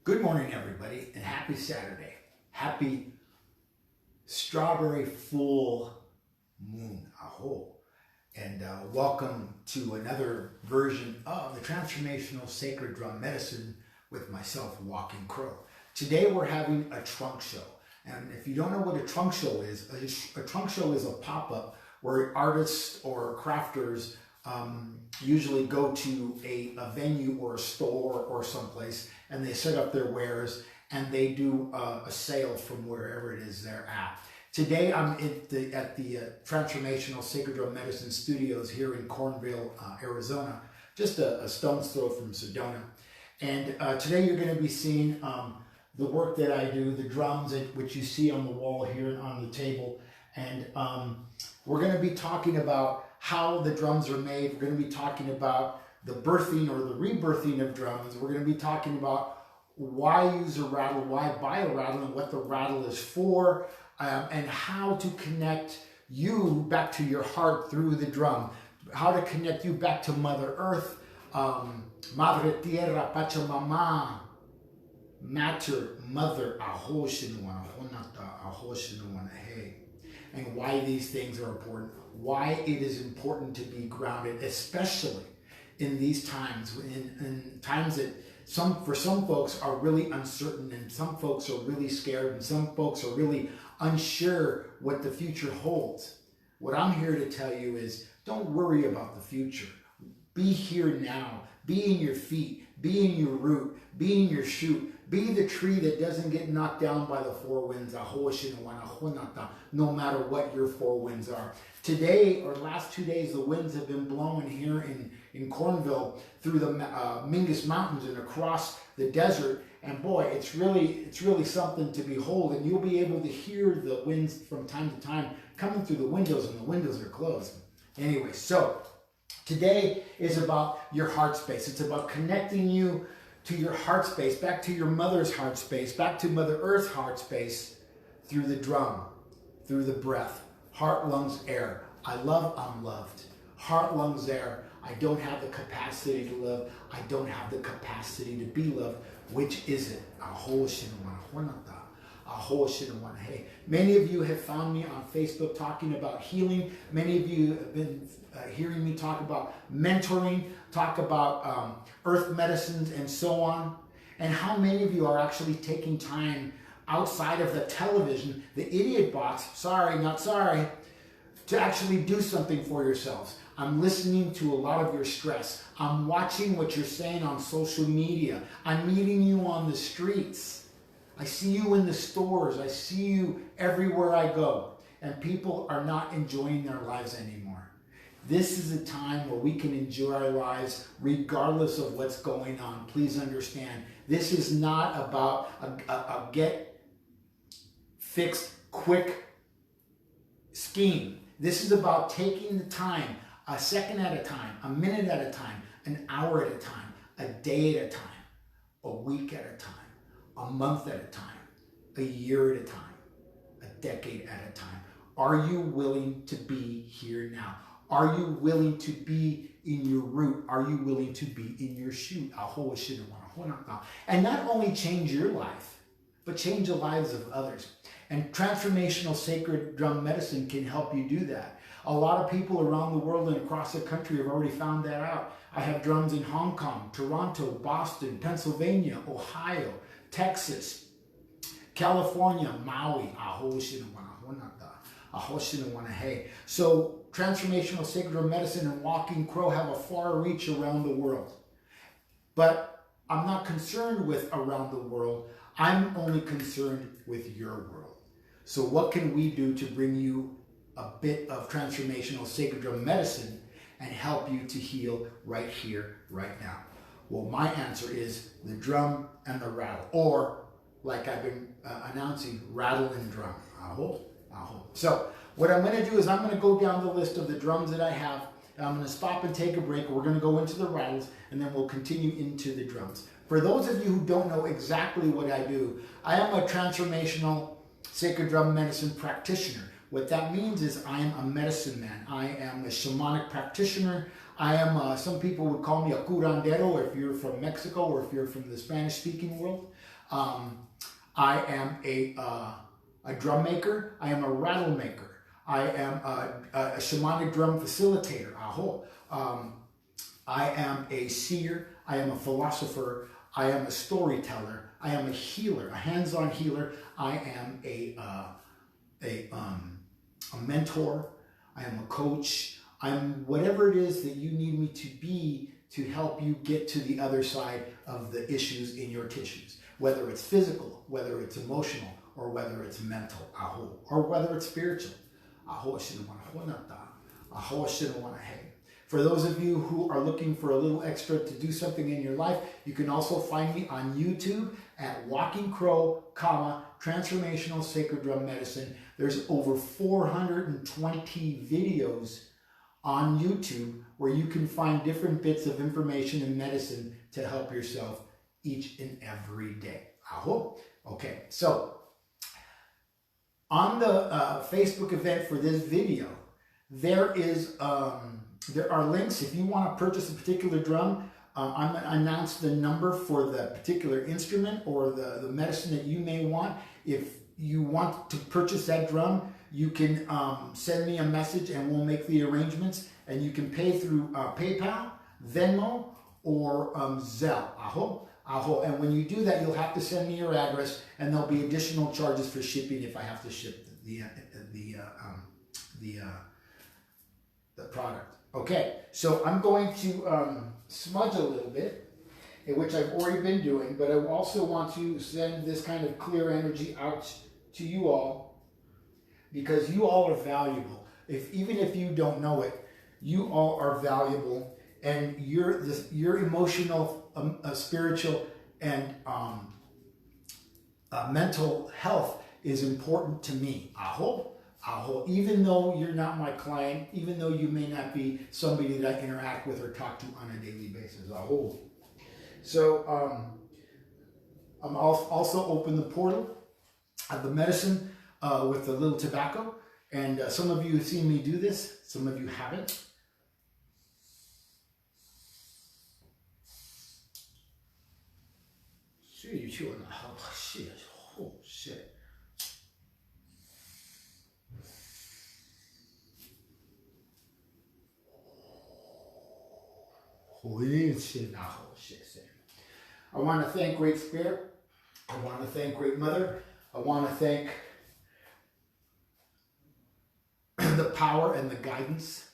Good morning, everybody, and happy Saturday. Happy strawberry full moon, aho. And welcome to another version of the Transformational Sacred Drum Medicine with myself, Walking Crow. Today we're having a trunk show. And if you don't know what a trunk show is a pop-up where artists or crafters usually go to a venue or a store or someplace and they set up their wares and they do a sale from wherever it is they're at. Today I'm at the Transformational Sacred Drum Medicine Studios here in Cornville, Arizona, just a stone's throw from Sedona. And today you're going to be seeing the work that I do, the drums which you see on the wall here and on the table. And we're going to be talking about how the drums are made. We're going to be talking about the birthing or the rebirthing of drums. We're going to be talking about why use a rattle, why buy a rattle, and what the rattle is for, and how to connect you back to your heart through the drum, how to connect you back to Mother Earth, Madre Tierra, Pachamama, Matter, Mother, Aho Shinuana, Honata, Aho Shinuana, Hey. And why these things are important, why it is important to be grounded, especially in these times, in times that for some folks are really uncertain, and some folks are really scared, and some folks are really unsure what the future holds. What I'm here to tell you is don't worry about the future. Be here now. Be in your feet. Be in your root. Be in your shoot. Be the tree that doesn't get knocked down by the four winds, no matter what your four winds are. Today, or last 2 days, the winds have been blowing here in Cornville through the Mingus Mountains and across the desert. And boy, it's really something to behold. And you'll be able to hear the winds from time to time coming through the windows, and the windows are closed. Anyway, so today is about your heart space. It's about connecting you to your heart space, back to your mother's heart space, back to Mother Earth's heart space through the drum, through the breath. Heart, lungs, air. I love, I'm loved. Heart, lungs, air. I don't have the capacity to love. I don't have the capacity to be loved. Which is it? Aho Shinuana Honata. Aho Shinuana Hey. Many of you have found me on Facebook talking about healing. Many of you have been hearing me talk about mentoring, talk about earth medicines and so on. And how many of you are actually taking time outside of the television, the idiot box, sorry, not sorry, to actually do something for yourselves. I'm listening to a lot of your stress. I'm watching what you're saying on social media. I'm meeting you on the streets. I see you in the stores. I see you everywhere I go. And people are not enjoying their lives anymore. This is a time where we can enjoy our lives regardless of what's going on. Please understand, this is not about a get fixed quick scheme. This is about taking the time, a second at a time, a minute at a time, an hour at a time, a day at a time, a week at a time, a month at a time, a year at a time, a decade at a time. Are you willing to be here now? Are you willing to be in your root? Are you willing to be in your shoot? And not only change your life, but change the lives of others. And Transformational Sacred Drum Medicine can help you do that. A lot of people around the world and across the country have already found that out. I have drums in Hong Kong, Toronto, Boston, Pennsylvania, Ohio, Texas, California, Maui, So Transformational Sacred Drum Medicine and Walking Crow have a far reach around the world. But I'm not concerned with around the world. I'm only concerned with your world. So what can we do to bring you a bit of Transformational Sacred Drum Medicine and help you to heal right here, right now? Well, my answer is the drum and the rattle, or like I've been announcing, rattle and drum. Aho, aho. So what I'm going to do is I'm going to go down the list of the drums that I have. I'm going to stop and take a break. We're going to go into the rattles, and then we'll continue into the drums. For those of you who don't know exactly what I do, I am a Transformational Sacred Drum Medicine practitioner. What that means is I am a medicine man. I am a shamanic practitioner. I am, some people would call me a curandero if you're from Mexico or if you're from the Spanish-speaking world. I am a drum maker. I am a rattle maker. I am a shamanic drum facilitator. Aho. I am a seer. I am a philosopher. I am a storyteller. I am a healer, a hands-on healer. I am a mentor. I am a coach. I'm whatever it is that you need me to be to help you get to the other side of the issues in your tissues, whether it's physical, whether it's emotional, or whether it's mental, aho, or whether it's spiritual. Aho shinawana, aho shinawana hey. For those of you who are looking for a little extra to do something in your life, you can also find me on YouTube at Walking Crow, Transformational Sacred Drum Medicine. There's over 420 videos on YouTube where you can find different bits of information and medicine to help yourself each and every day. Aho. Okay, so on the Facebook event for this video, there are links. If you want to purchase a particular drum, I'm going to announce the number for the particular instrument or the medicine that you may want. If you want to purchase that drum, you can send me a message and we'll make the arrangements. And you can pay through PayPal, Venmo, or Zelle. Aho, aho. And when you do that, you'll have to send me your address, and there'll be additional charges for shipping if I have to ship the product. Okay, so I'm going to smudge a little bit, which I've already been doing, but I also want to send this kind of clear energy out to you all, because you all are valuable. Even if you don't know it, you all are valuable, and your emotional, spiritual, and mental health is important to me. Aho. Aho. Even though you're not my client, even though you may not be somebody that I interact with or talk to on a daily basis. Aho. So I'm also open the portal of the medicine with the little tobacco. And some of you have seen me do this. Some of you haven't. Oh, shit. Oh, shit. I want to thank Great Spirit. I want to thank Great Mother. I want to thank the power and the guidance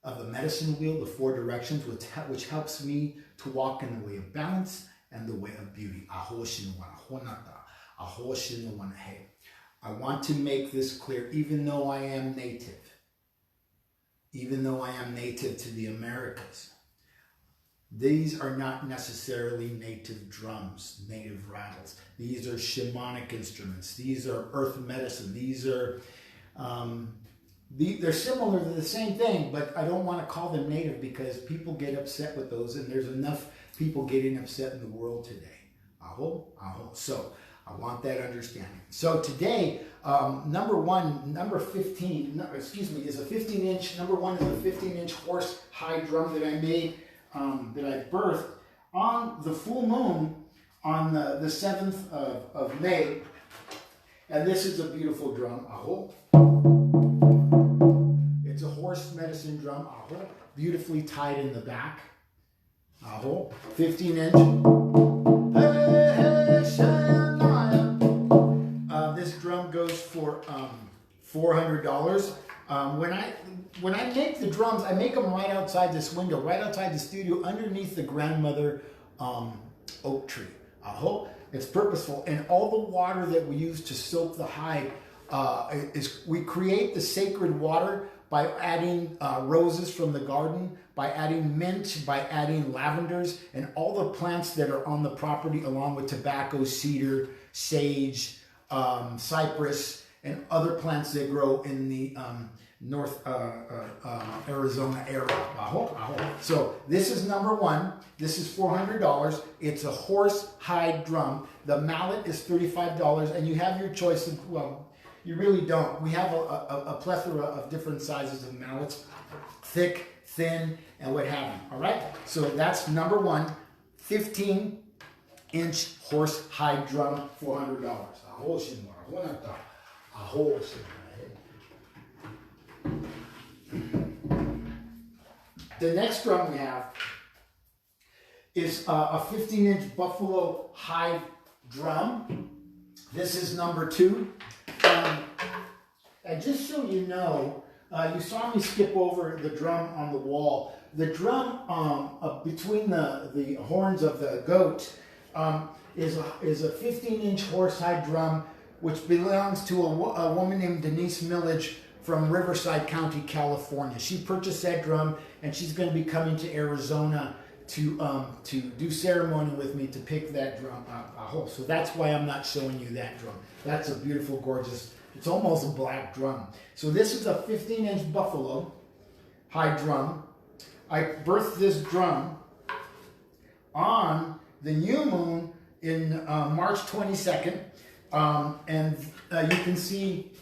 of the medicine wheel, the four directions, which helps me to walk in the way of balance and the way of beauty. I want to make this clear, even though I am native to the Americas, these are not necessarily native drums, native rattles. These are shamanic instruments. These are earth medicine. These are, they're similar to the same thing, but I don't want to call them native because people get upset with those, and there's enough people getting upset in the world today. Aho, aho. So I want that understanding. So today, number 15, is a 15-inch, number one is a 15-inch horse hide drum that I made, that I birthed on the full moon on the 7th of May. And this is a beautiful drum, aho. It's a horse medicine drum, aho. Beautifully tied in the back, aho. 15-inch. This drum goes for $400. When I make the drums, I make them right outside this window, right outside the studio, underneath the grandmother oak tree. Aho. It's purposeful, and all the water that we use to soak the hide we create the sacred water by adding roses from the garden, by adding mint, by adding lavenders, and all the plants that are on the property, along with tobacco, cedar, sage, cypress, and other plants that grow in the North Arizona area. Aho, aho. So this is number one. This is $400. It's a horse hide drum. The mallet is $35, and you have your choice of, well, you really don't. We have a plethora of different sizes of mallets, thick, thin, and what have you. All right. So that's number one, 15 15-inch horse hide drum, $400. The next drum we have is a 15-inch buffalo hide drum. This is number 2. And just so you know, you saw me skip over the drum on the wall. The drum between the horns of the goat is a 15-inch horsehide drum, which belongs to a woman named Denise Millage from Riverside County, California. She purchased that drum, and she's going to be coming to Arizona to do ceremony with me to pick that drum up. So that's why I'm not showing you that drum. That's a beautiful, gorgeous, it's almost a black drum. So this is a 15-inch buffalo hide drum. I birthed this drum on the new moon in March 22nd. And you can see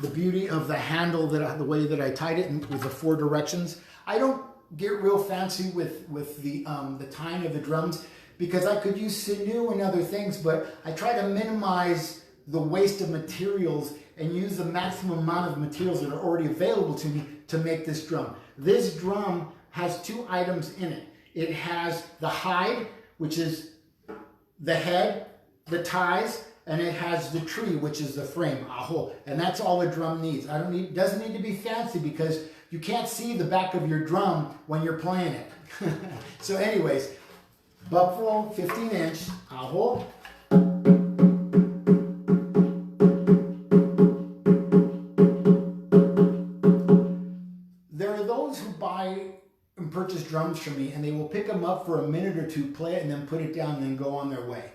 the beauty of the handle, the way that I tied it with the 4 directions. I don't get real fancy with the tying of the drums because I could use sinew and other things, but I try to minimize the waste of materials and use the maximum amount of materials that are already available to me to make this drum. This drum has 2 items in it. It has the hide, which is the head, the ties, and it has the tree, which is the frame. And that's all a drum needs. It doesn't need to be fancy because you can't see the back of your drum when you're playing it. So anyways, buffalo 15-inch, There are those who buy and purchase drums from me, and they will pick them up for a minute or 2, play it, and then put it down and then go on their way.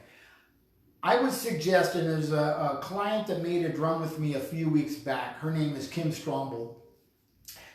I would suggest, and there's a client that made a drum with me a few weeks back. Her name is Kim Strombold.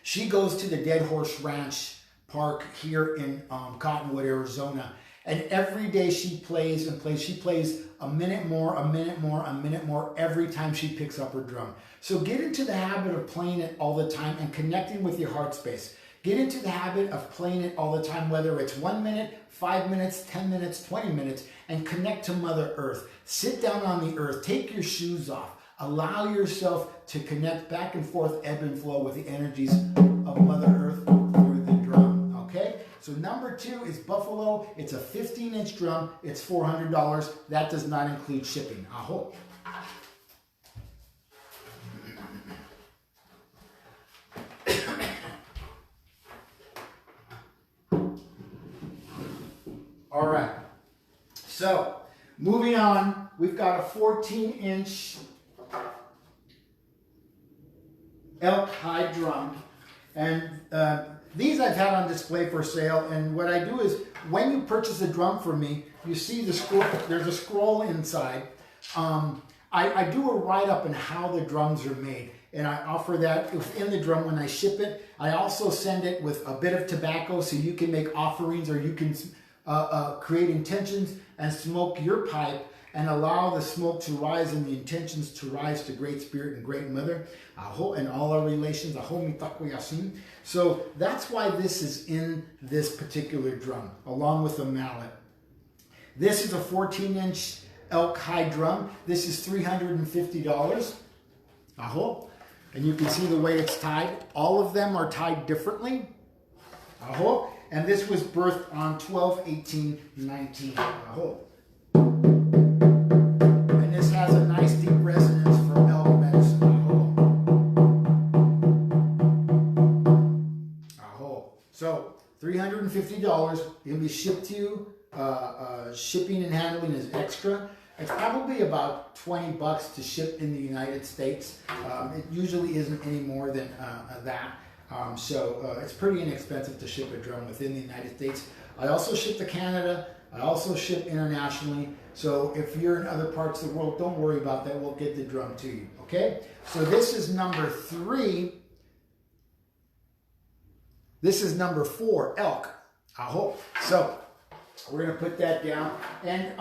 She goes to the Dead Horse Ranch Park here in Cottonwood, Arizona. And every day she plays and plays. She plays a minute more, a minute more, a minute more every time she picks up her drum. So get into the habit of playing it all the time and connecting with your heart space. Get into the habit of playing it all the time, whether it's 1 minute, 5 minutes, 10 minutes, 20 minutes, and connect to Mother Earth. Sit down on the earth, take your shoes off, allow yourself to connect back and forth, ebb and flow with the energies of Mother Earth through the drum, okay? So number 2 is buffalo. It's a 15-inch drum. It's $400. That does not include shipping. All right, so moving on, we've got a 14-inch elk hide drum, and these I've had on display for sale. And what I do is, when you purchase a drum from me, you see the scroll. There's a scroll inside. I do a write-up on how the drums are made, and I offer that within the drum when I ship it. I also send it with a bit of tobacco so you can make offerings, or you can create intentions and smoke your pipe and allow the smoke to rise and the intentions to rise to Great Spirit and Great Mother and all our relations. So that's why this is in this particular drum, along with a mallet. This is a 14-inch elk hide drum. This is $350. And you can see the way it's tied. All of them are tied differently. And this was birthed on 12/18/19. And this has a nice deep resonance for elk medicine. So $350. It'll be shipped to you. Shipping and handling is extra. It's probably about $20 to ship in the United States. It usually isn't any more than that. So it's pretty inexpensive to ship a drum within the United States. I also ship to Canada. I also ship internationally. So if you're in other parts of the world, don't worry about that. We'll get the drum to you. Okay? So this is number 3. This is number 4, elk. So we're going to put that down. And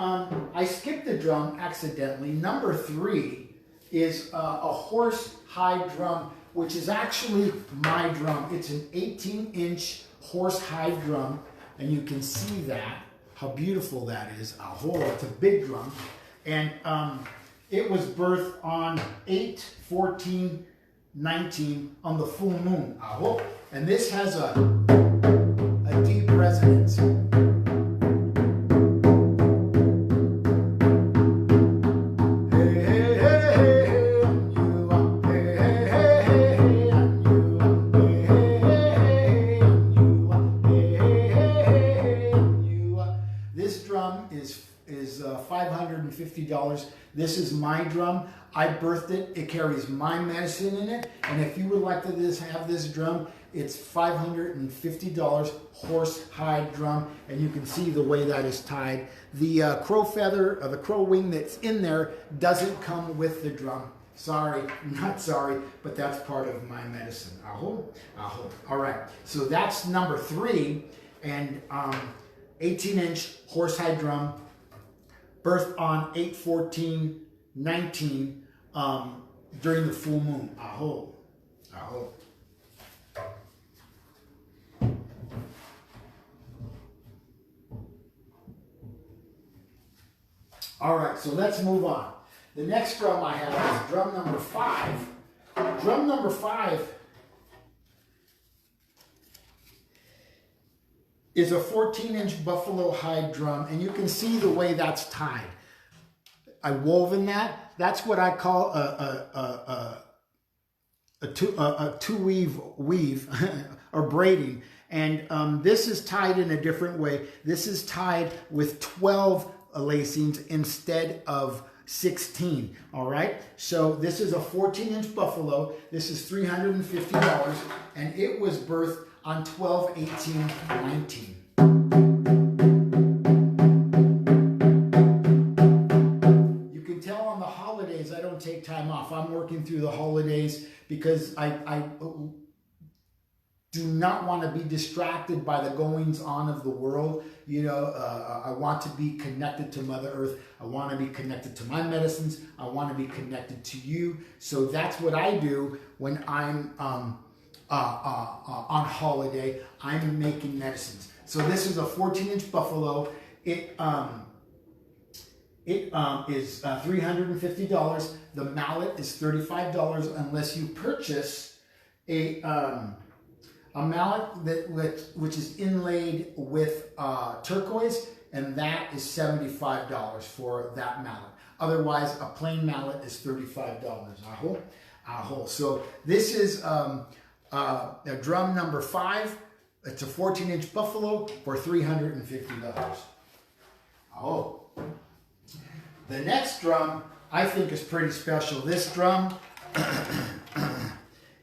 I skipped the drum accidentally. Number 3 is a horse hide drum, which is actually my drum. It's an 18-inch horse hide drum, and you can see that. how beautiful that is. Aho, it's a big drum. And it was birthed on 8/14/19 on the full moon. Aho. And this has a deep resonance. Is $550. This is my drum. I birthed it. It carries my medicine in it. And if you would like to have this drum, it's $550 horsehide drum. And you can see the way that is tied. The crow feather, or the crow wing that's in there doesn't come with the drum. Sorry, not sorry, but that's part of my medicine. Aho, aho. All right, so that's number 3. And 18-inch horsehide drum, birthed on 8/14/19 during the full moon. Aho, aho. All right, so let's move on. The next drum I have is drum number 5. Drum number 5 is a 14-inch buffalo hide drum, and you can see the way that's tied. I woven that. That's what I call a two-weave or braiding. And this is tied in a different way. This is tied with 12 lacings instead of 16. All right. So this is a 14-inch buffalo. This is $350, and it was birthed on 12/18/19. You can tell on the holidays I don't take time off. I'm working through the holidays because I do not want to be distracted by the goings on of the world. You know, I want to be connected to Mother Earth. I want to be connected to my medicines. I want to be connected to you. So that's what I do when I'm on holiday. I'm making medicines. So this is a 14-inch buffalo. It is $350. The mallet is $35 unless you purchase a mallet which is inlaid with turquoise, and that is $75 for that mallet. Otherwise, a plain mallet is $35. Aho, aho. So this is drum number 5. It's a 14-inch buffalo for $350. Oh. The next drum I think is pretty special. This drum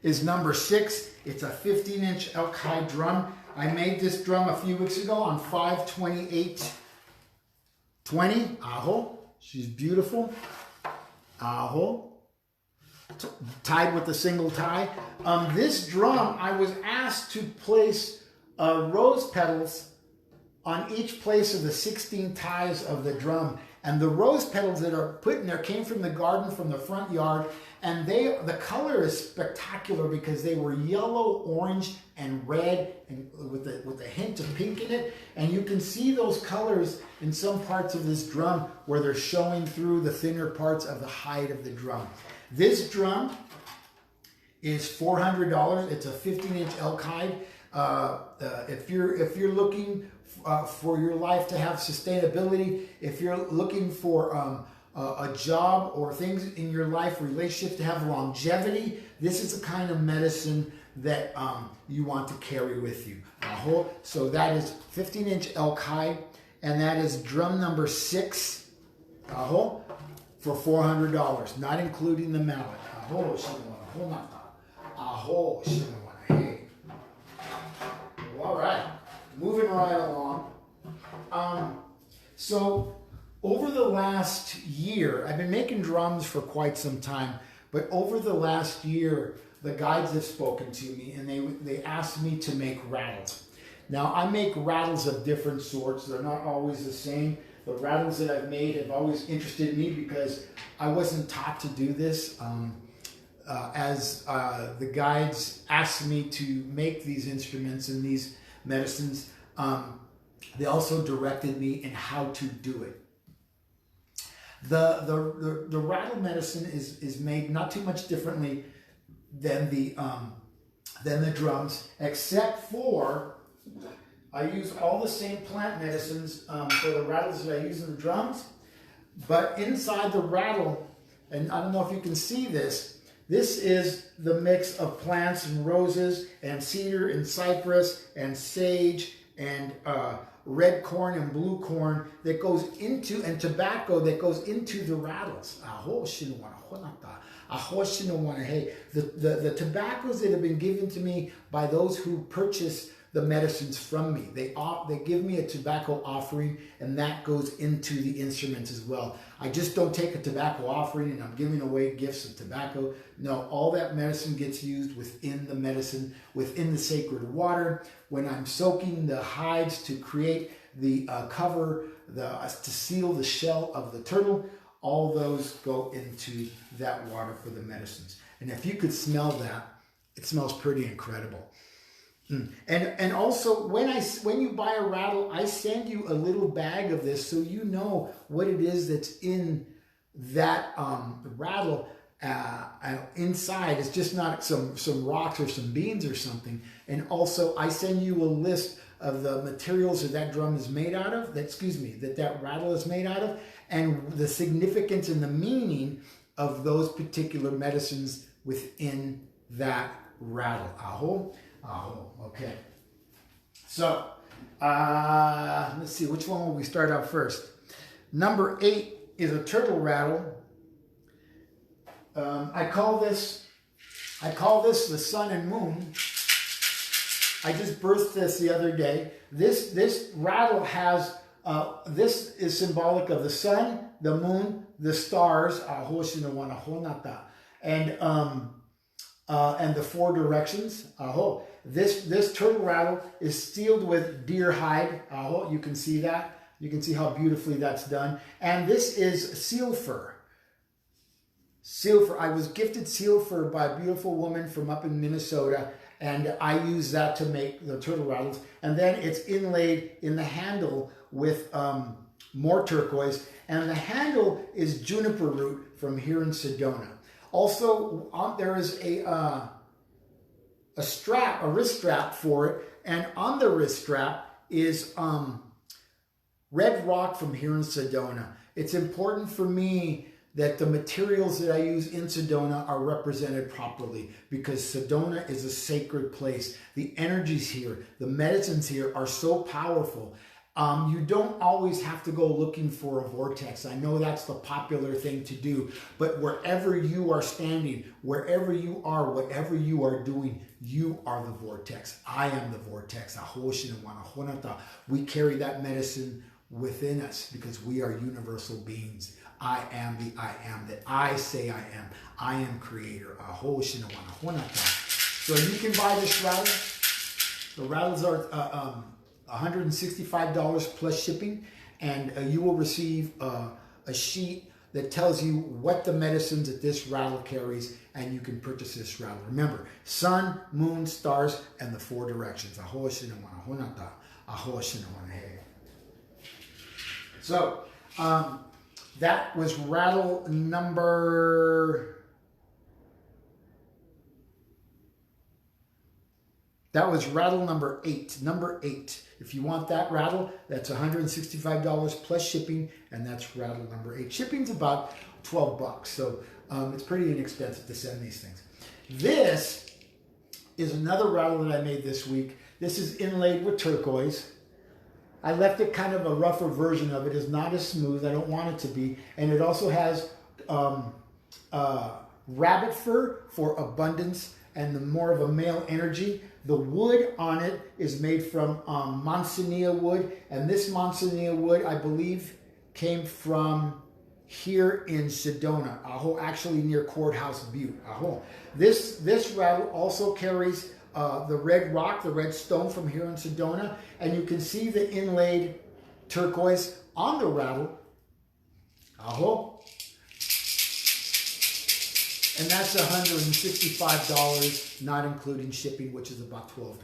is number 6. It's a 15-inch elk hide drum. I made this drum a few weeks ago on 5/28/20. Aho. She's beautiful. Aho. Tied with a single tie. This drum, I was asked to place rose petals on each place of the 16 ties of the drum. And the rose petals that are put in there came from the garden, from the front yard. And the color is spectacular because they were yellow, orange, and red, and with a hint of pink in it. And you can see those colors in some parts of this drum where they're showing through the thinner parts of the hide of the drum. This drum is $400. It's a 15-inch elk hide. If you're looking for your life to have sustainability, if you're looking for a job or things in your life, relationships to have longevity, this is the kind of medicine that you want to carry with you. So that is 15-inch elk hide, and that is drum number 6 for $400, not including the mallet. All right, moving right along. So over the last year, I've been making drums for quite some time, but over the last year, the guides have spoken to me and they asked me to make rattles. Now, I make rattles of different sorts. They're not always the same. The rattles that I've made have always interested me because I wasn't taught to do this. The guides asked me to make these instruments and these medicines, they also directed me in how to do it. The rattle medicine is made not too much differently than the drums, except for I use all the same plant medicines for the rattles that I use in the drums, but inside the rattle, and I don't know if you can see this, this is the mix of plants and roses and cedar and cypress and sage and red corn and blue corn that goes into, and tobacco that goes into the rattles. The tobaccos that have been given to me by those who purchase the medicines from me. They give me a tobacco offering, and that goes into the instruments as well. I just don't take a tobacco offering and I'm giving away gifts of tobacco. No, all that medicine gets used within the medicine, within the sacred water. When I'm soaking the hides to create the cover, to seal the shell of the turtle, all those go into that water for the medicines. And if you could smell that, it smells pretty incredible. And also, when you buy a rattle, I send you a little bag of this so you know what it is that's in that rattle. Inside, it's just not some rocks or some beans or something. And also, I send you a list of the materials that drum is made out of, that rattle is made out of, and the significance and the meaning of those particular medicines within that rattle. Okay. So, let's see, which one will we start out first? Number 8 is a turtle rattle. I call this the sun and moon. I just birthed this the other day. This rattle has, this is symbolic of the sun, the moon, the stars, and the 4 directions. This turtle rattle is sealed with deer hide. You can see that. You can see how beautifully that's done. And this is seal fur. Seal fur. I was gifted seal fur by a beautiful woman from up in Minnesota, and I use that to make the turtle rattles. And then it's inlaid in the handle with more turquoise. And the handle is juniper root from here in Sedona. Also, there is a strap, a wrist strap for it, and on the wrist strap is red rock from here in Sedona. It's important for me that the materials that I use in Sedona are represented properly, because Sedona is a sacred place. The energies here, the medicines here are so powerful. You don't always have to go looking for a vortex. I know that's the popular thing to do, but wherever you are standing, wherever you are, whatever you are doing, you are the vortex. I am the vortex. We carry that medicine within us because we are universal beings. I am the I am that I say I am. I am creator. So you can buy this rattle. The rattles are $165 plus shipping, and you will receive a sheet that tells you what the medicines that this rattle carries, and you can purchase this rattle. Remember, sun, moon, stars, and the 4 directions. So, that was rattle number... That was rattle number 8. Number 8. If you want that rattle, that's $165 plus shipping, and that's rattle number 8. Shipping's about $12, so it's pretty inexpensive to send these things. This is another rattle that I made this week. This is inlaid with turquoise. I left it kind of a rougher version of it. It's not as smooth. I don't want it to be. And it also has rabbit fur for abundance and the more of a male energy. The wood on it is made from Manzanilla wood, and this Manzanilla wood, I believe, came from here in Sedona, actually near Courthouse Butte. This rattle also carries the red rock, the red stone from here in Sedona, and you can see the inlaid turquoise on the rattle. And that's $165, not including shipping, which is about $12.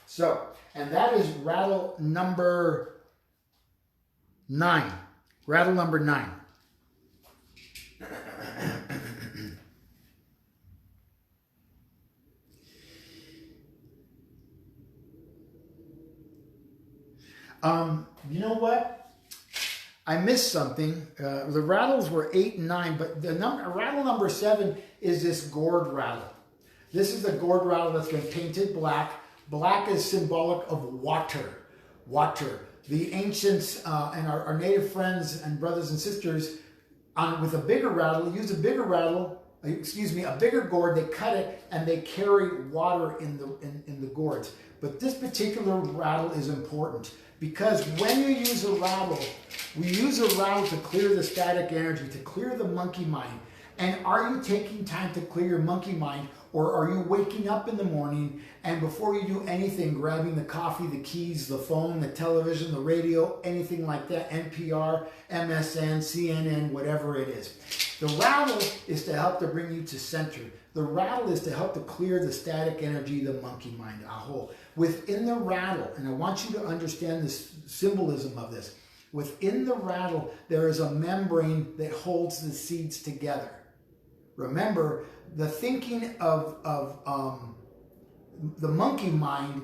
So, and that is rattle number 9. Rattle number 9. You know what? I missed something. The rattles were 8 and 9, but the rattle number 7 is this gourd rattle. This is the gourd rattle that's been painted black. Black is symbolic of water. Water. The ancients and our native friends and brothers and sisters with a bigger rattle, use a bigger rattle, a bigger gourd, they cut it and they carry water in the gourds. But this particular rattle is important because when you use a rattle, we use a rattle to clear the static energy, to clear the monkey mind. And are you taking time to clear your monkey mind, or are you waking up in the morning and before you do anything, grabbing the coffee, the keys, the phone, the television, the radio, anything like that, NPR, MSN, CNN, whatever it is. The rattle is to help to bring you to center. The rattle is to help to clear the static energy, the monkey mind, aho. Within the rattle, and I want you to understand this symbolism of this, within the rattle, there is a membrane that holds the seeds together. Remember, the thinking of the monkey mind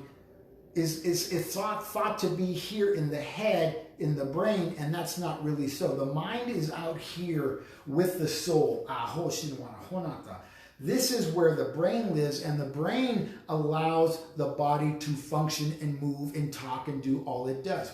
is thought to be here in the head, in the brain, and that's not really so. The mind is out here with the soul. This is where the brain lives, and the brain allows the body to function and move and talk and do all it does.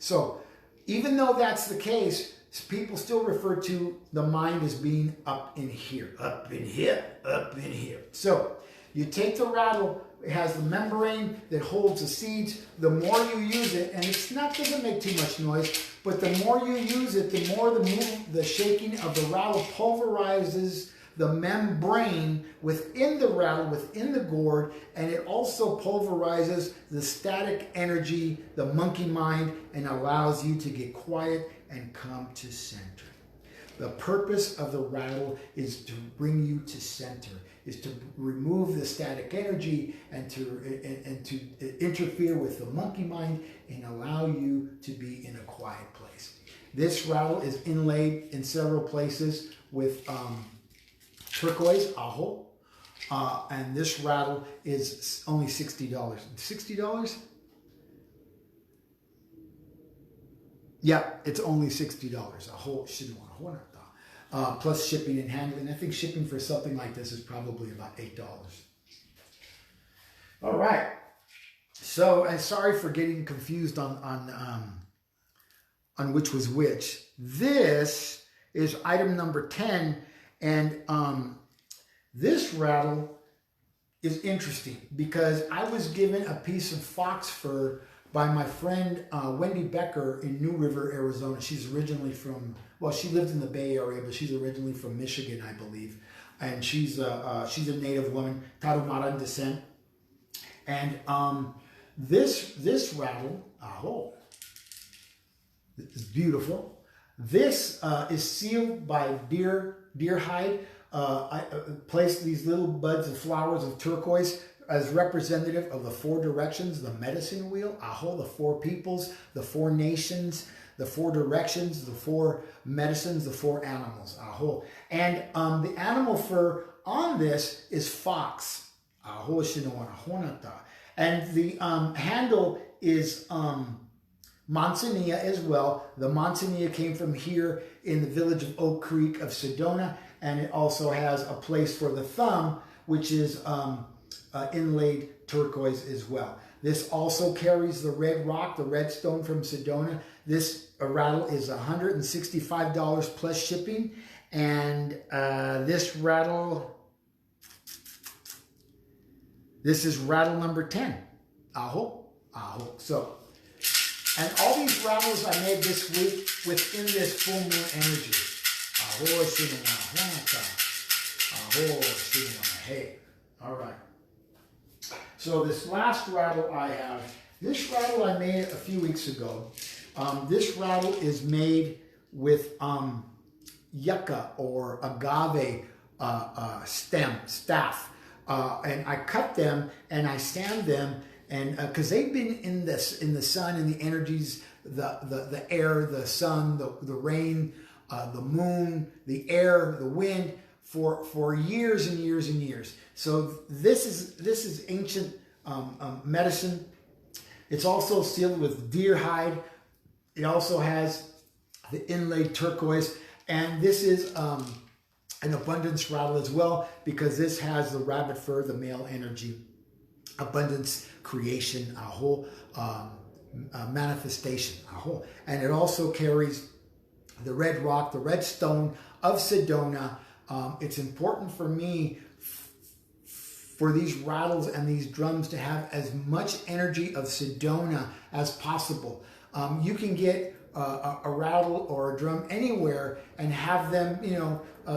So, even though that's the case, people still refer to the mind as being up in here, up in here, up in here. So, you take the rattle, it has the membrane that holds the seeds. The more you use it, and doesn't make too much noise, but the more you use it, the more the shaking of the rattle pulverizes the membrane within the rattle, within the gourd, and it also pulverizes the static energy, the monkey mind, and allows you to get quiet and come to center. The purpose of the rattle is to bring you to center, is to remove the static energy and to interfere with the monkey mind and allow you to be in a quiet place. This rattle is inlaid in several places with turquoise, aho, and this rattle is only $60. $60? Yeah, it's only $60. Plus shipping and handling. I think shipping for something like this is probably about $8. All right. So, and sorry for getting confused on which was which. This is item number 10, and this rattle is interesting because I was given a piece of fox fur by my friend Wendy Becker in New River, Arizona. She's originally from, well, she lived in the Bay Area, but she's originally from Michigan, I believe. And she's a native woman, Tarahumara descent. And this rattle, aho, is beautiful. This is sealed by deer hide. I placed these little buds and flowers of turquoise as representative of the 4 directions, the medicine wheel, aho, the 4 peoples, the 4 nations, the 4 directions, the 4 medicines, the 4 animals, aho. And the animal fur on this is fox, aho, shinowanahonata. And the handle is Manzanilla as well. The Manzanilla came from here in the village of Oak Creek of Sedona, and it also has a place for the thumb, which is inlaid turquoise as well. This also carries the red rock, the red stone from Sedona. This rattle is $165 plus shipping, and this is rattle number 10. Aho, aho. So, and all these rattles I made this week within this full moon energy. Aho, shinowanahonata. Aho, shinowanahei. All right. So this last rattle I have, this rattle I made a few weeks ago. This rattle is made with yucca or agave staff. And I cut them and I sand them and because they've been in the sun and the energies, the air, the sun, the rain, the moon, the air, the wind for years and years and years. So this is ancient medicine. It's also sealed with deer hide. It also has the inlaid turquoise, and this is an abundance rattle as well, because this has the rabbit fur, the male energy, abundance, creation, a whole manifestation, a whole. And it also carries the red rock, the red stone of Sedona. It's important for me for these rattles and these drums to have as much energy of Sedona as possible. You can get a rattle or a drum anywhere and have them,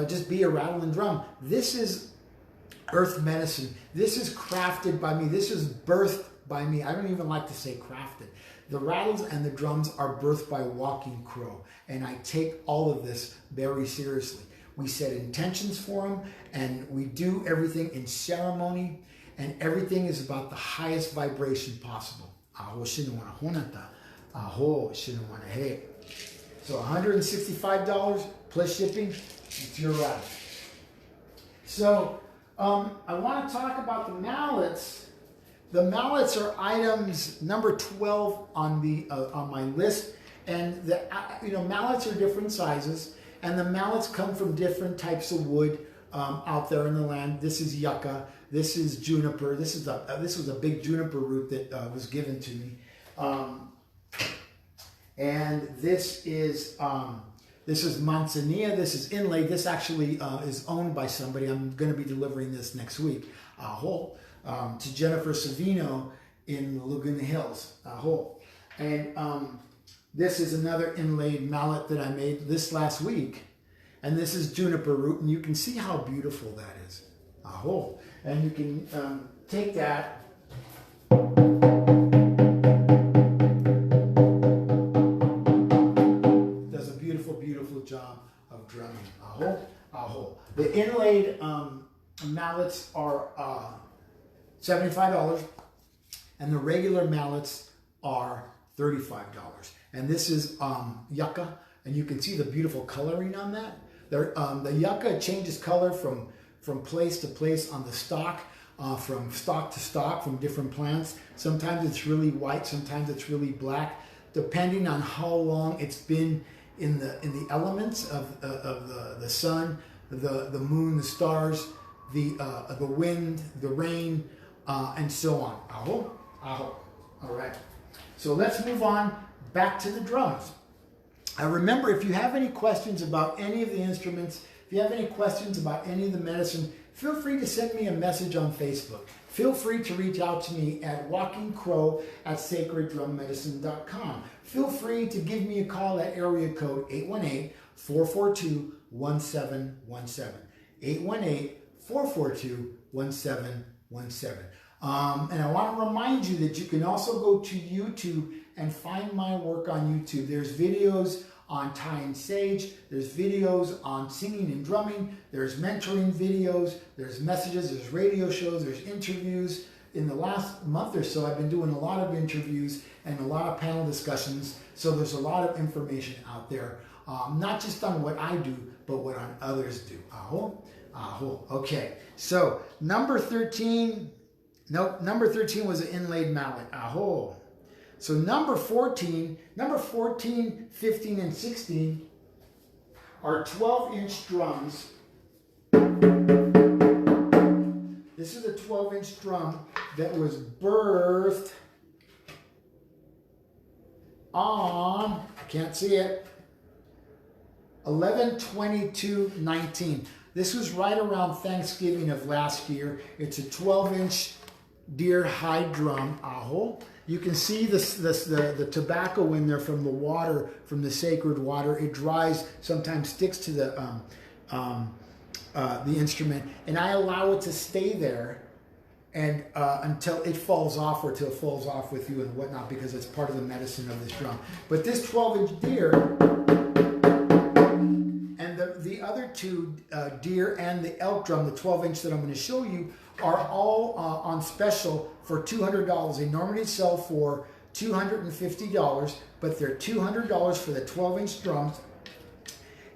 just be a rattle and drum. This is earth medicine. This is crafted by me. This is birthed by me. I don't even like to say crafted. The rattles and the drums are birthed by Walking Crow, and I take all of this very seriously. We set intentions for them, and we do everything in ceremony, and everything is about the highest vibration possible. So $165 plus shipping, it's your rattle. So I want to talk about the mallets. The mallets are items number 12 on my list, and the mallets are different sizes, and the mallets come from different types of wood out there in the land. This is yucca. This is juniper. This was a big juniper root that was given to me, and this is manzanilla. This is inlaid. This actually is owned by somebody. I'm going to be delivering this next week. To Jennifer Savino in Laguna Hills. And this is another inlaid mallet that I made this last week. And this is juniper root, and you can see how beautiful that is. And you can take that. Does a beautiful, beautiful job of drumming. The inlaid mallets are $75, and the regular mallets are $35. And this is yucca, and you can see the beautiful coloring on that. The yucca changes color from place to place on the stalk, from stalk to stalk, from different plants. Sometimes it's really white, sometimes it's really black, depending on how long it's been in the elements of the sun, the moon, the stars, the wind, the rain, and so on. All right. So let's move on back to the drums. Remember, if you have any questions about any of the instruments, if you have any questions about any of the medicine, feel free to send me a message on Facebook. Feel free to reach out to me at walkingcrow@sacreddrummedicine.com. Feel free to give me a call at area code 818-442-1717. 818-442-1717. And I want to remind you that you can also go to YouTube and find my work on YouTube. There's videos on tying sage, there's videos on singing and drumming, there's mentoring videos, there's messages, there's radio shows, there's interviews. In the last month or so, I've been doing a lot of interviews and a lot of panel discussions, so there's a lot of information out there, not just on what I do, but what others do. Okay, so number 13 was an inlaid mallet. So number 14, 15, and 16 are 12-inch drums. This is a 12-inch drum that was birthed on, I can't see it, 11/22/19. This was right around Thanksgiving of last year. It's a 12-inch deer hide drum. You can see the tobacco in there from the water, from the sacred water. It dries, sometimes sticks to the instrument, and I allow it to stay there and until it falls off, or till it falls off with you and whatnot, because it's part of the medicine of this drum. But this 12-inch deer and the other two deer and the elk drum, the 12-inch that I'm going to show you, are all on special for $200. They normally sell for $250, but they're $200 for the 12-inch drums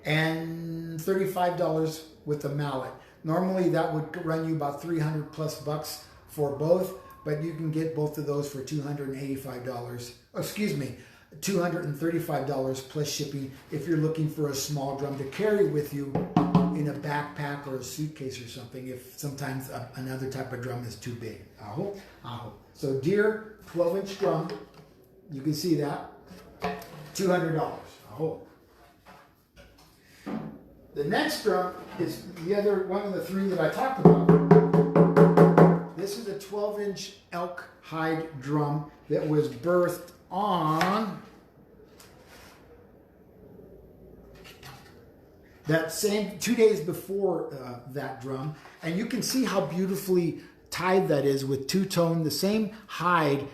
and $35 with the mallet. Normally that would run you about 300 plus bucks for both, but you can get both of those for $285. Excuse me, $235 plus shipping if you're looking for a small drum to carry with you in a backpack or a suitcase or something, if sometimes another type of drum is too big. Aho, aho. So deer 12-inch drum, you can see that, $200. Aho. The next drum is the other one of the three that I talked about. This is a 12-inch elk hide drum that was birthed on that same 2 days before that drum, and you can see how beautifully tied that is with two-tone. The same hide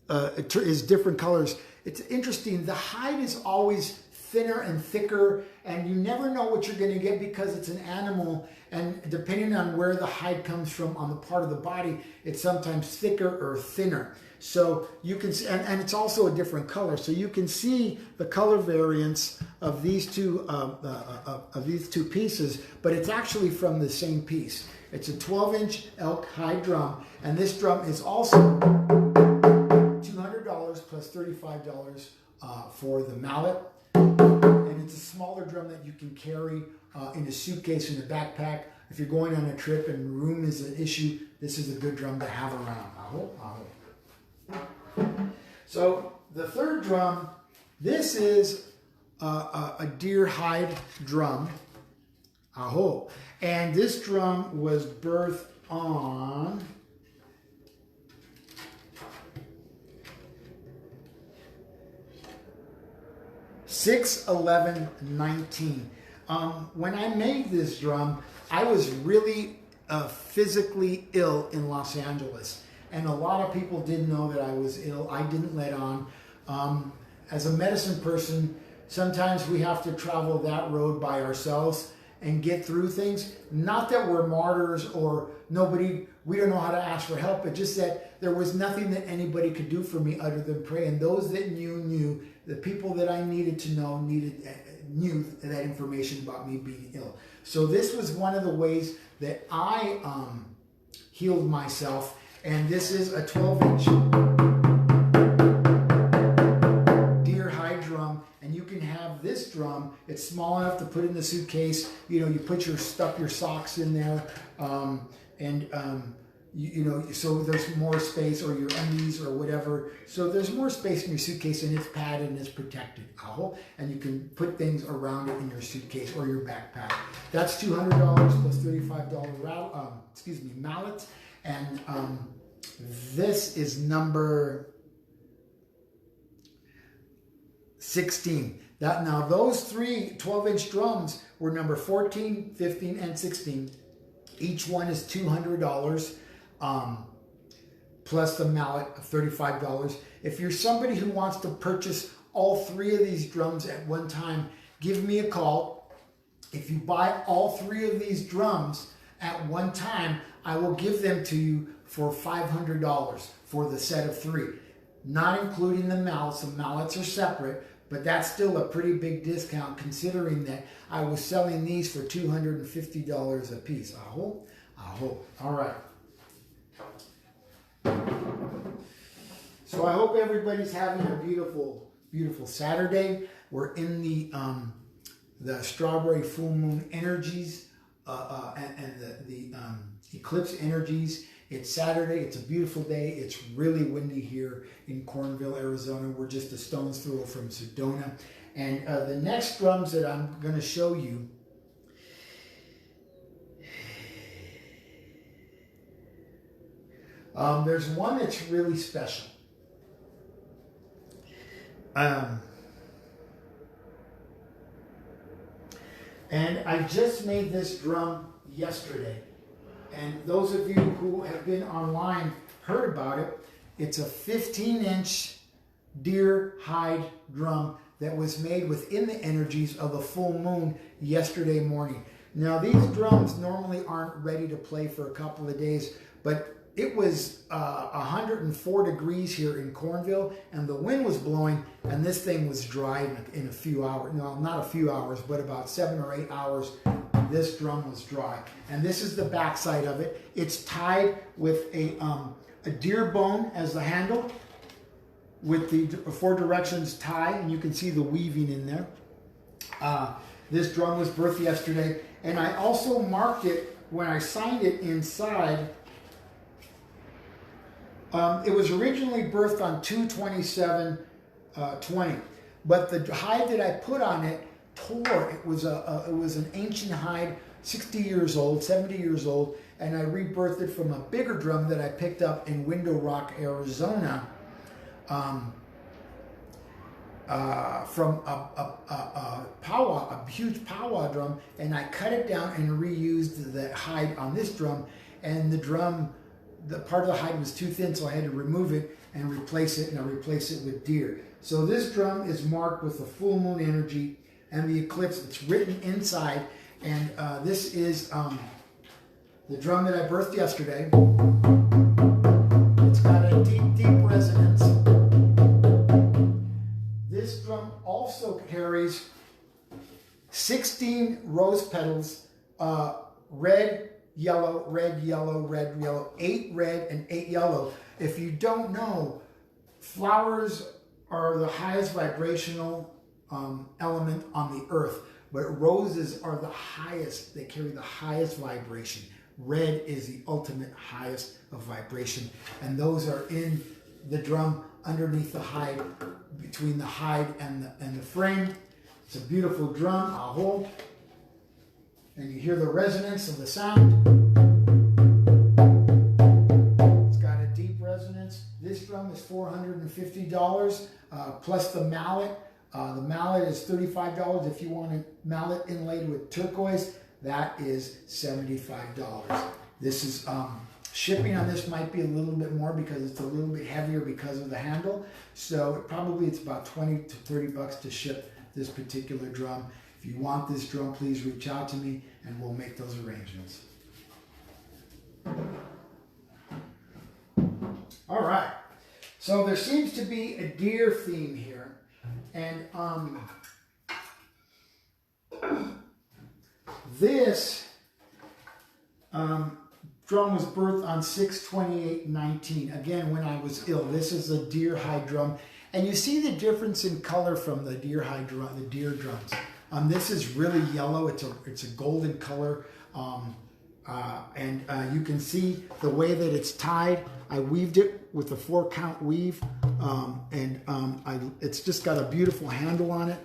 is different colors. It's interesting. The hide is always thinner and thicker, and you never know what you're going to get because it's an animal, and depending on where the hide comes from on the part of the body, it's sometimes thicker or thinner. So you can see, and it's also a different color. So you can see the color variance of these two pieces, but it's actually from the same piece. It's a 12-inch elk hide drum, and this drum is also $200 plus $35 for the mallet. And it's a smaller drum that you can carry in a suitcase, in a backpack. If you're going on a trip and room is an issue, this is a good drum to have around. Aho, aho. So the third drum, this is a deer hide drum. Aho. And this drum was birthed on (6/11/19). When I made this drum, I was really physically ill in Los Angeles. And a lot of people didn't know that I was ill. I didn't let on. As a medicine person, sometimes we have to travel that road by ourselves and get through things. Not that we're martyrs or we don't know how to ask for help, but just that there was nothing that anybody could do for me other than pray. And those that knew. The people that I needed to know knew that information about me being ill. So this was one of the ways that I healed myself. And this is a 12-inch deer hide drum, and you can have this drum. It's small enough to put in the suitcase. You know, you put stuff your socks in there, so there's more space, or your undies or whatever. So there's more space in your suitcase, and it's padded and it's protected. And you can put things around it in your suitcase or your backpack. That's $200 plus $35 mallet. And this is number 16. Now those three 12-inch drums were number 14, 15, and 16. Each one is $200 plus the mallet of $35. If you're somebody who wants to purchase all three of these drums at one time, give me a call. If you buy all three of these drums at one time, I will give them to you for $500 for the set of three, not including the mallets. The mallets are separate, but that's still a pretty big discount considering that I was selling these for $250 a piece. Aho, aho. All right. So I hope everybody's having a beautiful, beautiful Saturday. We're in the strawberry full moon energies and the eclipse energies. It's Saturday. It's a beautiful day. It's really windy here in Cornville, Arizona. We're just a stone's throw from Sedona. And the next drums that I'm going to show you, there's one that's really special. And I just made this drum yesterday. And those of you who have been online heard about it. It's a 15-inch deer hide drum that was made within the energies of the full moon yesterday morning. Now, these drums normally aren't ready to play for a couple of days, but it was 104 degrees here in Cornville, and the wind was blowing, and this thing was dry in a few hours. No, not a few hours, but about 7 or 8 hours. This drum was dry, and this is the back side of it. It's tied with a deer bone as the handle, with the 4 directions tie, and you can see the weaving in there. This drum was birthed yesterday, and I also marked it when I signed it inside. It was originally birthed on 2/27/20, but the hide that I put on it tore. It was an ancient hide, 60 years old, 70 years old, and I rebirthed it from a bigger drum that I picked up in Window Rock, Arizona, from a huge powwow drum, and I cut it down and reused the hide on this drum, and the part of the hide was too thin, so I had to remove it and replace it, and I replaced it with deer. So this drum is marked with the full moon energy and the eclipse. It's written inside, and this is the drum that I birthed yesterday. It's got a deep, deep resonance. This drum also carries 16 rose petals, red, yellow, red, yellow, red, yellow, 8 red and 8 yellow. If you don't know, flowers are the highest vibrational element on the earth, but roses are the highest. They carry the highest vibration. Red is the ultimate highest of vibration, and those are in the drum underneath the hide, between the hide and the frame. It's a beautiful drum, aho. And you hear the resonance of the sound. It's got a deep resonance. This drum is $450 plus the mallet. The mallet is $35. If you want a mallet inlaid with turquoise, that is $75. This is shipping on this might be a little bit more because it's a little bit heavier because of the handle. So it's about 20 to 30 bucks to ship this particular drum. If you want this drum, please reach out to me and we'll make those arrangements. All right. So there seems to be a deer theme here. And this drum was birthed on 6/28/19. Again, when I was ill. This is a deer hide drum, and you see the difference in color from the deer hide drum, the deer drums. This is really yellow. It's a golden color, and you can see the way that it's tied. I weaved it with a 4-count weave, it's just got a beautiful handle on it.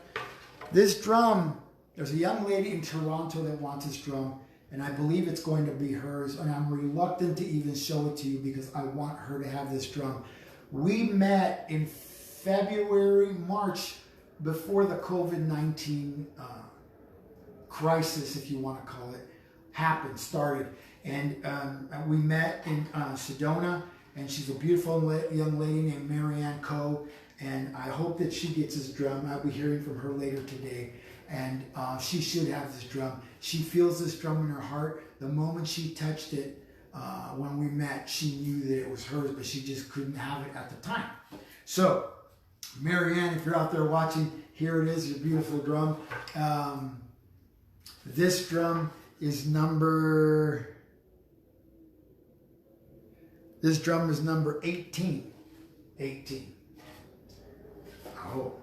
This drum, there's a young lady in Toronto that wants this drum, and I believe it's going to be hers, and I'm reluctant to even show it to you because I want her to have this drum. We met in February, March, before the COVID-19 crisis, if you want to call it, started. And we met in Sedona, and she's a beautiful young lady named Marianne Coe, and I hope that she gets this drum. I'll be hearing from her later today, and she should have this drum. She feels this drum in her heart. The moment she touched it, when we met, she knew that it was hers, but she just couldn't have it at the time. So, Marianne, if you're out there watching, here it is, your beautiful drum. This drum is number 18. 18. Oh.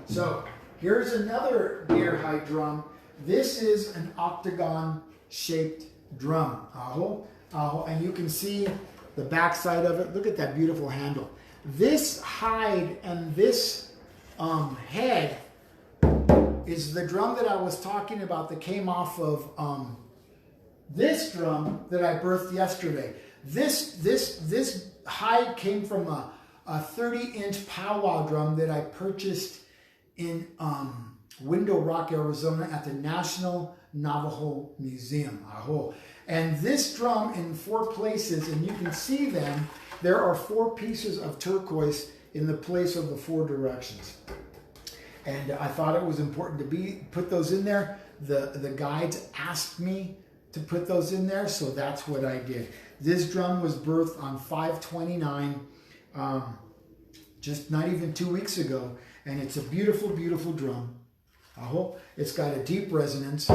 So here's another deer hide drum. This is an octagon shaped drum. Aho. Aho. And you can see the back side of it. Look at that beautiful handle. This hide and this head is the drum that I was talking about that came off of this drum that I birthed yesterday. This hide came from a 30-inch powwow drum that I purchased in Window Rock, Arizona at the National Navajo Museum. Aho. And this drum in 4 places, and you can see them, there are 4 pieces of turquoise in the place of the 4 directions. And I thought it was important to put those in there. The guides asked me to put those in there, so that's what I did. This drum was birthed on 5/29, just not even 2 weeks ago, and it's a beautiful, beautiful drum. I hope it's got a deep resonance.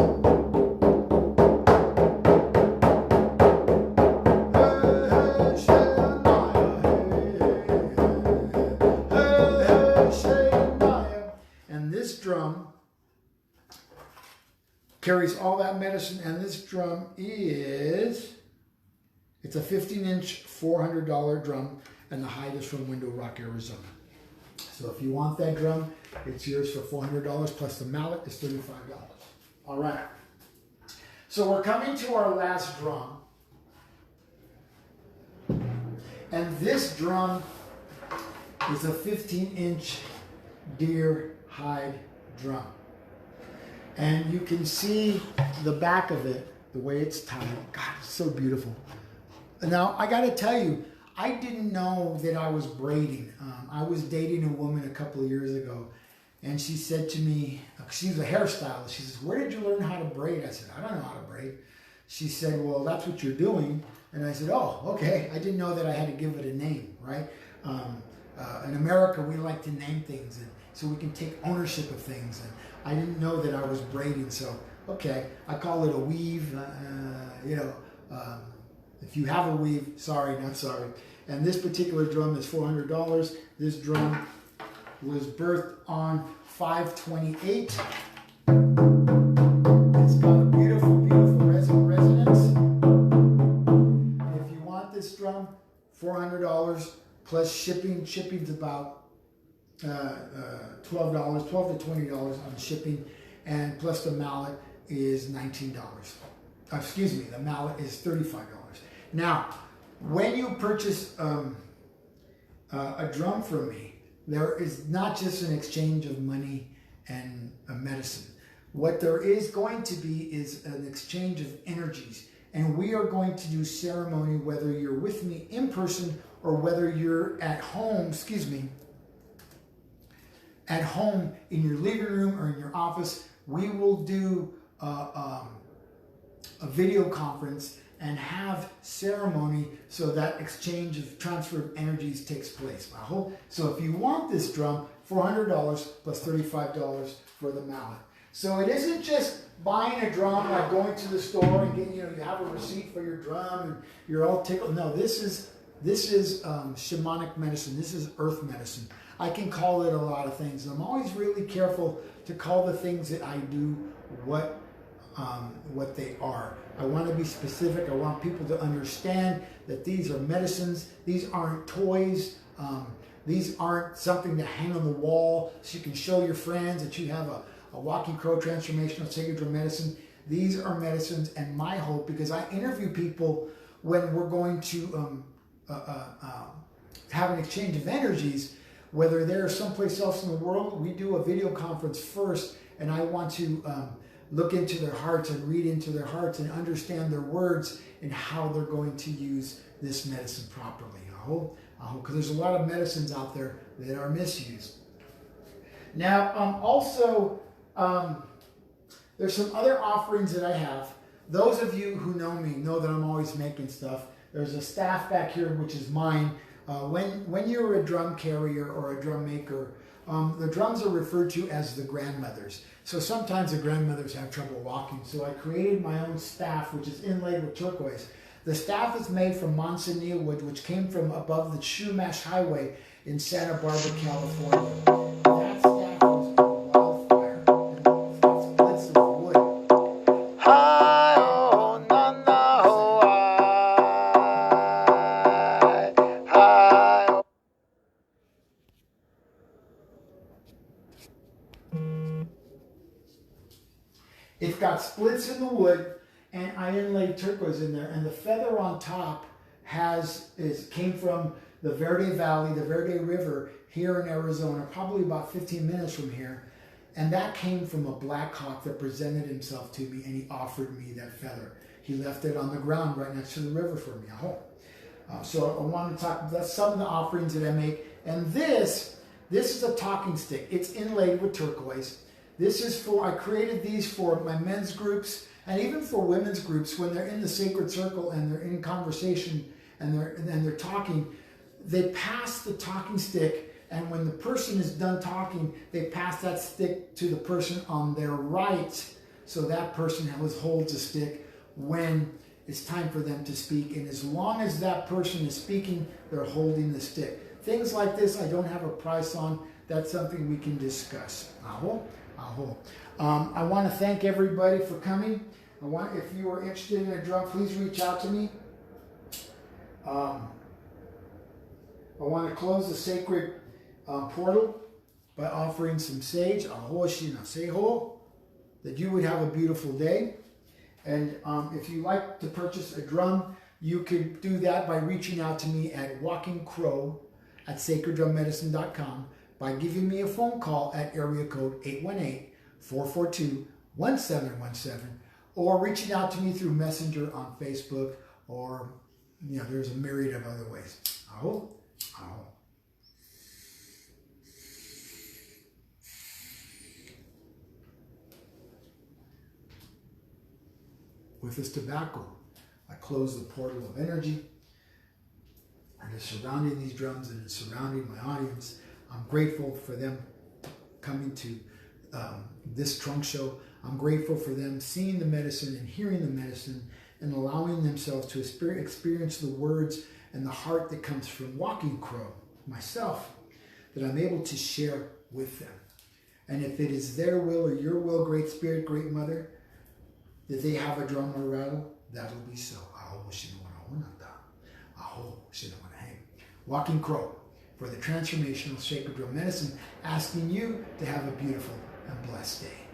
And this drum carries all that medicine, and this drum it's a 15-inch, $400 drum, and the hide is from Window Rock, Arizona. So if you want that drum, it's yours for $400, plus the mallet is $35. All right. So we're coming to our last drum. And this drum is a 15-inch deer hide drum. And you can see the back of it, the way it's tied. God, it's so beautiful. Now, I got to tell you, I didn't know that I was braiding. I was dating a woman a couple of years ago, and she said to me, she's a hairstylist. She says, "Where did you learn how to braid?" I said, "I don't know how to braid." She said, "Well, that's what you're doing." And I said, "Oh, okay." I didn't know that I had to give it a name, right? In America, we like to name things, and so we can take ownership of things. And I didn't know that I was braiding, so okay, I call it a weave. If you have a weave, sorry, not sorry. And this particular drum is $400. This drum was birthed on 5/28. It's got a beautiful, beautiful resonance. And if you want this drum, $400 plus shipping. Shipping's about $12 to $20 on shipping, and plus the mallet is $19. Excuse me, the mallet is $35. Now, when you purchase a drum from me, there is not just an exchange of money and a medicine. What there is going to be is an exchange of energies, and we are going to do ceremony whether you're with me in person or whether you're at home, at home in your living room or in your office. We will do a video conference and have ceremony so that exchange of transfer of energies takes place. I hope so. If you want this drum, $400 plus $35 for the mallet. So it isn't just buying a drum like going to the store and getting, you have a receipt for your drum and you're all tickled. No, this is shamanic medicine. This is earth medicine. I can call it a lot of things. I'm always really careful to call the things that I do what they are. I want to be specific. I want people to understand that these are medicines. These aren't toys. These aren't something to hang on the wall so you can show your friends that you have a Walking Crow Transformational Sacred Drum Medicine. These are medicines, and my hope, because I interview people when we're going to have an exchange of energies, whether they're someplace else in the world, we do a video conference first, and I want to look into their hearts and read into their hearts and understand their words and how they're going to use this medicine properly. I hope, because there's a lot of medicines out there that are misused. Now, there's some other offerings that I have. Those of you who know me know that I'm always making stuff. There's a staff back here, which is mine. When you're a drum carrier or a drum maker, the drums are referred to as the grandmothers. So sometimes the grandmothers have trouble walking. So I created my own staff, which is inlaid with turquoise. The staff is made from manzanilla wood, which came from above the Chumash Highway in Santa Barbara, California. That staff was a wildfire, and splits of wood. It's got splits in the wood, and I inlaid turquoise in there, and the feather on top came from the Verde Valley, the Verde River here in Arizona, probably about 15 minutes from here, and that came from a black hawk that presented himself to me, and he offered me that feather. He left it on the ground right next to the river for me, I hope. So I want to talk, that's some of the offerings that I make, and this is a talking stick. It's inlaid with turquoise. This is I created these for my men's groups And even for women's groups, when they're in the sacred circle and they're in conversation and they're talking, they pass the talking stick, and when the person is done talking, they pass that stick to the person on their right, so that person holds a stick when it's time for them to speak. And as long as that person is speaking, they're holding the stick. Things like this I don't have a price on. That's something we can discuss. Aho, aho. I want to thank everybody for coming. If you are interested in a drum, please reach out to me. I want to close the sacred portal by offering some sage, aho shina seho, that you would have a beautiful day. And if you like to purchase a drum, you can do that by reaching out to me at walkingcrow@sacreddrummedicine.com, by giving me a phone call at area code 818-442-1717, or reaching out to me through Messenger on Facebook, or there's a myriad of other ways. Aho, aho. With this tobacco, I close the portal of energy, and it's surrounding these drums and it's surrounding my audience. I'm grateful for them coming to this trunk show. I'm grateful for them seeing the medicine and hearing the medicine and allowing themselves to experience the words and the heart that comes from Walking Crow, myself, that I'm able to share with them. And if it is their will or your will, Great Spirit, Great Mother, that they have a drum or rattle, that'll be so. Walking Crow for the Transformational Sacred Drum Medicine, asking you to have a beautiful and blessed day.